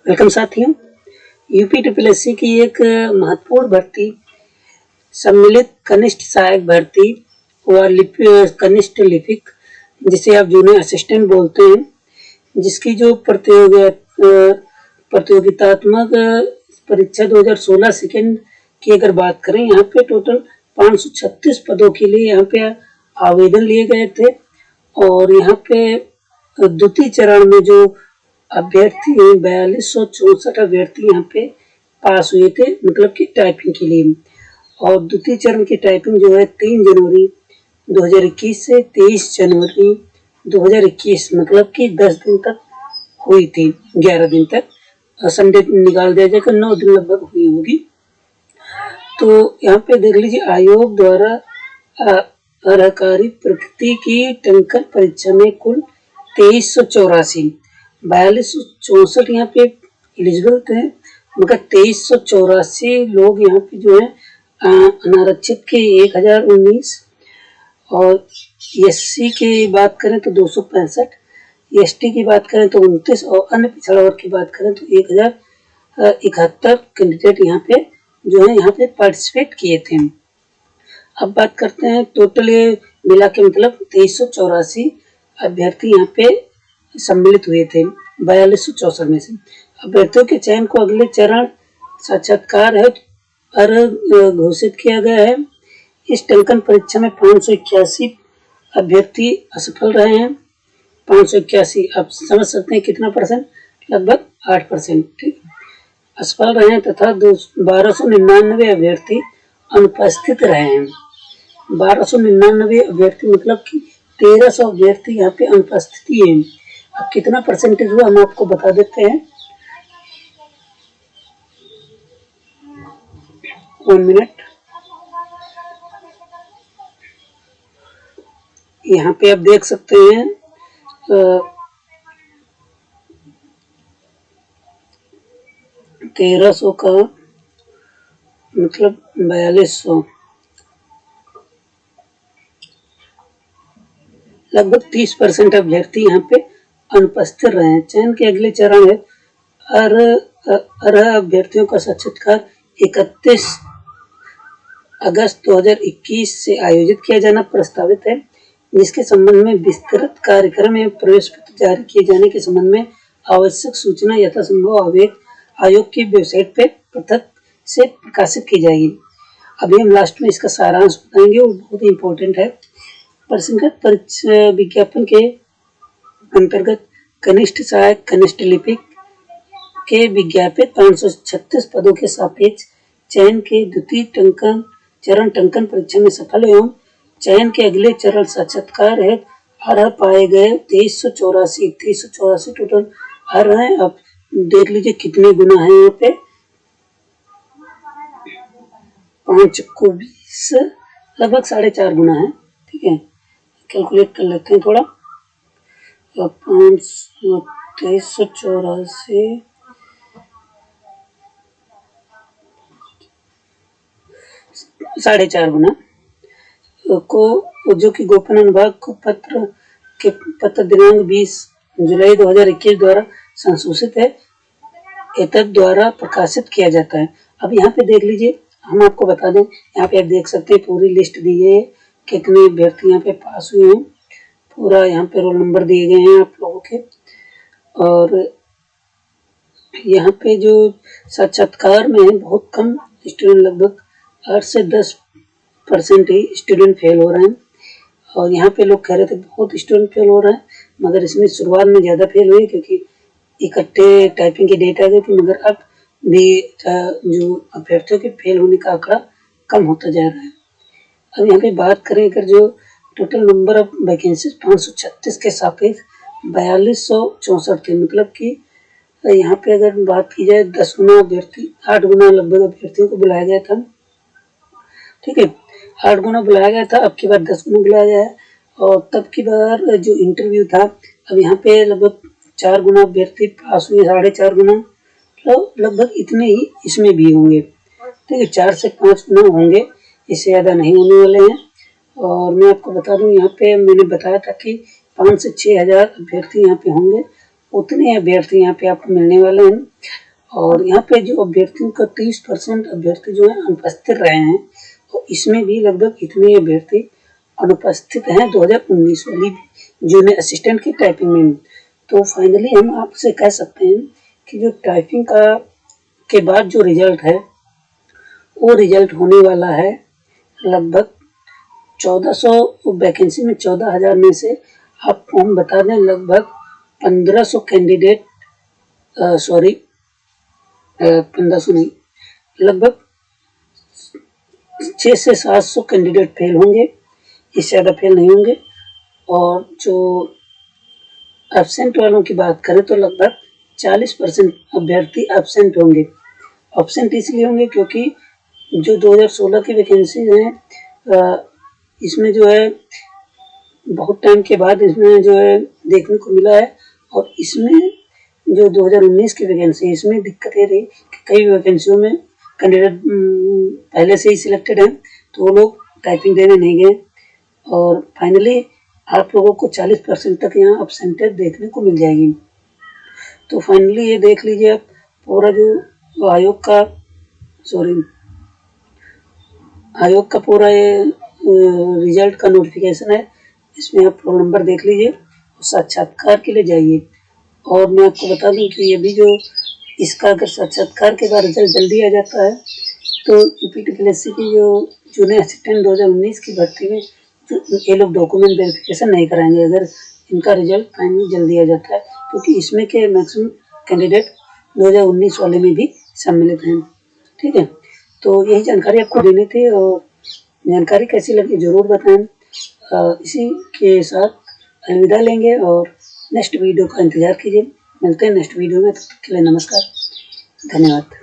Welcome साथियों। UP की एक महत्वपूर्ण भर्ती सम्मिलित कनिष्ठ सहायक भर्ती व कनिष्ठ लिपिक, जिसे आप जूनियर असिस्टेंट बोलते हैं, जिसकी जो प्रतियोगितात्मक परीक्षा 2016 सेकेंड की अगर बात करें, यहाँ पे टोटल 536 पदों के लिए यहाँ पे आवेदन लिए गए थे। और यहाँ पे द्वितीय चरण में जो अभ्यर्थी 4264 अभ्यर्थी यहाँ पे पास हुए थे, मतलब कि टाइपिंग के लिए। और द्वितीय चरण की टाइपिंग जो है 3 जनवरी 2021 से 23 जनवरी 2021, मतलब कि 10 दिन तक हुई थी, 11 दिन तक। संडे निकाल दिया जाएगा, 9 दिन लगभग हुई होगी। तो यहाँ पे देख लीजिए, आयोग द्वारा आधिकारिक प्रकृति की टंकन परीक्षा में कुल 2384 4264 यहाँ पे एलिजिबल थे, मगर 2384 लोग यहाँ पे जो है अनारक्षित के 1019, और एससी की बात करें तो 265, एसटी की बात करें तो 29, और अन्य पिछड़ा वर्ग की बात करें तो 1071 कैंडिडेट यहाँ पे जो है यहाँ पे पार्टिसिपेट किए थे। अब बात करते हैं टोटल ये मिला के, मतलब 2384 अभ्यर्थी यहाँ पे सम्मिलित हुए थे 4264 में से। अभ्यर्थियों के चयन को अगले चरण साक्षात्कार है पर घोषित किया गया है। इस टंकन परीक्षा में 581 अभ्यर्थी असफल रहे हैं। 581, आप समझ सकते हैं कितना परसेंट, लगभग 8%, ठीक, असफल रहे हैं, तथा 1299 अभ्यर्थी अनुपस्थित रहे हैं। 1299 अभ्यर्थी मतलब कि 1300 अभ्यर्थी यहाँ पे अनुपस्थिति है। अब कितना परसेंटेज हुआ हम आपको बता देते हैं। 1 मिनट। यहाँ पे आप देख सकते हैं 1300 का मतलब 4200, लगभग 30% अभ्यर्थी यहाँ पे अनुपस्थित रहे हैं। चयन के अगले चरण है अर्ह अभ्यर्थियों का साक्षात्कार 31 अगस्त 2021 से आयोजित किया जाना प्रस्तावित है, जिसके संबंध में विस्तृत कार्यक्रम एवं प्रवेश पत्र जारी किए जाने के संबंध में आवश्यक सूचना यथासंभव आयोग की वेबसाइट पे पृथक से प्रकाशित की जाएगी। अभी हम लास्ट में इसका सारांश बताएंगे, वो बहुत ही इम्पोर्टेंट है। प्रसंगत परीक्षा विज्ञापन के अंतर्गत कनिष्ठ सहायक कनिष्ठ लिपिक के विज्ञापित 536 पदों के सापेक्ष चयन के द्वितीय चरण टंकन परीक्षा में सफल एवं चयन के अगले चरण साक्षात्कार है अर्ह पाए गए 2384 टोटल अर्ह हैं। अब देख लीजिए कितने गुना है यहाँ पे, 5 को 20, लगभग 4.5 गुना है, ठीक है। कैलकुलेट कर लेते हैं थोड़ा। 2384 4.5 गुना को, जो कि गोपन अनुभाग को पत्र दिनांक 20 जुलाई 2021 द्वारा संशोधित है, एतद द्वारा प्रकाशित किया जाता है। अब यहाँ पे देख लीजिए, हम आपको बता दें, यहाँ पे आप देख सकते हैं पूरी लिस्ट दी गई है, कितने अभ्यर्थी यहाँ पे पास हुए हैं, पूरा यहाँ पे रोल नंबर दिए गए हैं आप लोगों के। और यहाँ पे जो साक्षात्कार में बहुत कम स्टूडेंट, लगभग 8 से 10% ही स्टूडेंट फेल हो रहे हैं। और यहाँ पे लोग कह रहे थे बहुत स्टूडेंट फेल हो रहे हैं, मगर इसमें शुरुआत में ज़्यादा फेल हुए क्योंकि इकट्ठे टाइपिंग की डेट आ गई थी, मगर अब भी जो अभ्यर्थियों के फेल होने का आंकड़ा कम होता जा रहा है। अब यहाँ पे बात करें अगर जो टोटल नंबर ऑफ वैकेंसी 536 के सापेक्ष 4264 थे, मतलब कि यहाँ पे अगर बात की जाए 10 गुना अभ्यर्थी, 8 गुना लगभग अभ्यर्थियों को बुलाया गया था, ठीक है। 8 गुना बुलाया गया था, अब की बार 10 गुना बुलाया गया है। और तब की बार जो इंटरव्यू था, अब यहाँ पे लगभग 4 गुना अभ्यर्थी पास हुए, 4.5 गुना, तो लगभग इतने ही इसमें भी होंगे, ठीक है। 4 से 5 गुना होंगे, इससे ज़्यादा नहीं होने वाले हैं। और मैं आपको बता दूं, यहाँ पे मैंने बताया था कि 5 से 6 हज़ार अभ्यर्थी यहाँ पे होंगे, उतने अभ्यर्थी यहाँ पे आपको मिलने वाले हैं। और यहाँ पे जो अभ्यर्थियों का 30% अभ्यर्थी जो है अनुपस्थित रहे हैं, तो इसमें भी लगभग इतने अभ्यर्थी अनुपस्थित हैं 2019 वाली जूनियर असिस्टेंट की टाइपिंग में। तो फाइनली हम आपसे कह सकते हैं कि जो टाइपिंग का के बाद जो रिजल्ट है वो रिजल्ट होने वाला है लगभग 1400 वैकेंसी में 14,000 में से आपको हम बता दें लगभग 1500 कैंडिडेट 1500 नहीं, लगभग 600 से 700 कैंडिडेट फेल होंगे, इससे ज़्यादा फेल नहीं होंगे। और जो एब्सेंट वालों की बात करें तो लगभग 40% अभ्यर्थी एब्सेंट होंगे। एब्सेंट इसलिए होंगे क्योंकि जो 2016 की वैकेंसी हैं इसमें जो है बहुत टाइम के बाद इसमें जो है देखने को मिला है। और इसमें जो 2019 की वैकेंसी इसमें दिक्कत ये रही कि कई वैकेंसियों में कैंडिडेट पहले से ही सिलेक्टेड हैं, तो वो लोग टाइपिंग देने नहीं गए। और फाइनली आप लोगों को 40% तक यहाँ एब्सेंटेज देखने को मिल जाएगी। तो फाइनली ये देख लीजिए आप पूरा जो आयोग का पूरा ये रिजल्ट का नोटिफिकेशन है, इसमें आप रोल नंबर देख लीजिए और साक्षात्कार के लिए जाइए। और मैं आपको बता दूं कि ये भी जो इसका अगर साक्षात्कार के बाद रिजल्ट जल्दी आ जाता है तो यूपीटीसीएलएससी की जो जूनियर असिस्टेंट 2019 की भर्ती में ये लोग डॉक्यूमेंट वेरिफिकेशन नहीं कराएंगे अगर इनका रिजल्ट फाइनली जल्दी आ जाता है, क्योंकि इसमें के मैक्सिमम कैंडिडेट 2019 वाले में भी सम्मिलित हैं। ठीक है, तो यही जानकारी आपको देनी थी और जानकारी कैसी लगी ज़रूर बताएं। इसी के साथ अलविदा लेंगे और नेक्स्ट वीडियो का इंतज़ार कीजिए। मिलते हैं नेक्स्ट वीडियो में, तब तक के लिए नमस्कार, धन्यवाद।